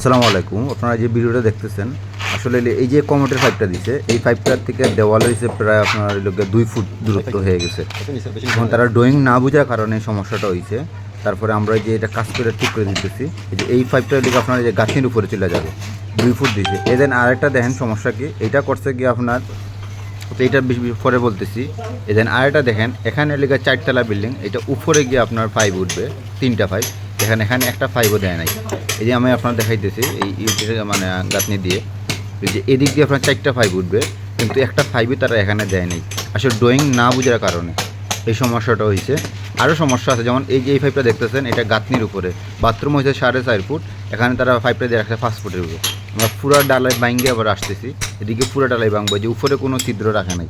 আসসালামু আলাইকুম। আপনারা যে ভিডিওটা দেখতেছেন আসলে এই যে কমোটের পাইপটা দিছে এই পাইপটার থেকে দেওয়াল হয়েছে প্রায় আপনার 2 ফুট দূরত্ব হয়ে গেছে। এখন তারা ড্রয়িং না বোঝার কারণে সমস্যাটা হয়েছে। তারপরে আমরা যে এটা কাজ করে ঠিক করে দিতেছি এই পাইপটা লিখে আপনার যে গাছের উপরে চলে যাবে 2 ফুট দিছে। দেন আরেকটা দেখেন সমস্যা কি, এটা করছে কি আপনার, তো এটা পরে বলতেছি। দেন আরেকটা দেখেন, এখানে লেগে 4তলা বিল্ডিং, এটা উপরে গিয়ে আপনার পাইপ উঠবে 3টা পাইপ, এখানে একটা পাইপও দেয় নাই। এই যে আমি আপনার দেখাইতেছি এই মানে গাঁথনি দিয়ে, যে এদিক দিয়ে আপনার 4টা পাইপ উঠবে, কিন্তু একটা পাইপই তারা এখানে দেয় নাই। আসলে ড্রয়িং না বোঝার কারণে এই সমস্যাটা হয়েছে। আরও সমস্যা আছে, যেমন এই যে এই পাইপটা দেখতেছেন এটা গাঁথনির উপরে, বাথরুম হয়েছে 4.5 ফুট, এখানে তারা পাইপটা দিয়ে রাখছে 5 ফুটের উপরে। আমরা পুরো ডালাই ভাঙ্গে আবার আসতেছি, এদিকে পুরো ডালাই ভাঙবো, যে উপরে কোনো ছিদ্র রাখা নাই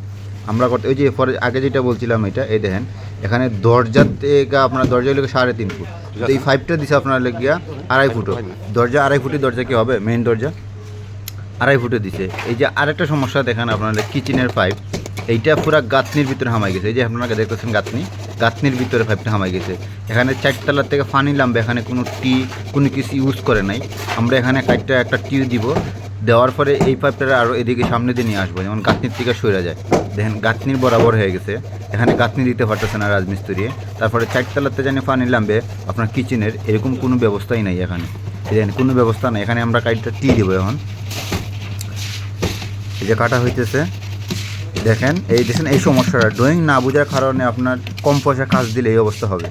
আমরা করতে। ওই যে পরে আগে যেটা বলছিলাম এটা, এই দেখেন এখানে দরজার থেকে আপনার দরজা লেগে 3.5 ফুট, তো এই পাইপটা দিছে আপনার লেগিয়া 2.5 ফুটও। দরজা 2.5 ফুটের দরজা কি হবে, মেইন দরজা 2.5 ফুটে দিছে। এই যে আরেকটা সমস্যা দেখেন আপনার কিচেনের পাইপ, এইটা পুরো গাঁথনির ভিতরে হামাই গেছে। এই যে আপনারা দেখতেছেন গাঁথনির ভিতরে পাইপটা হামাই গেছে। এখানে 4তলার থেকে পানি নামবে, এখানে কোনো কিছু ইউজ করে নাই। আমরা এখানে একটা টিউ দিব, দেওয়ার পরে এই পাইপটা আরও এদিকে সামনে দিয়ে নিয়ে আসবো, যেমন গাঁথনির থেকে সরে যায়। দেখেন গাঁথনির বরাবর হয়ে গেছে, এখানে গাঁথনি দিতে পারতেছে না রাজমিস্ত্রি। তারপরে 4তলাতে জানি পানি নামবে আপনার কিচেনের, এরকম কোনো ব্যবস্থাই নাই এখানে। দেখেন কোনো ব্যবস্থা নাই এখানে। আমরা কাইটটা টি দেবো এখন, এই যে কাটা হইতেছে। দেখেন এই সমস্যাটা ড্রয়িং না বোঝার কারণে আপনার কম পয়সা কাজ দিলে এই অবস্থা হবে।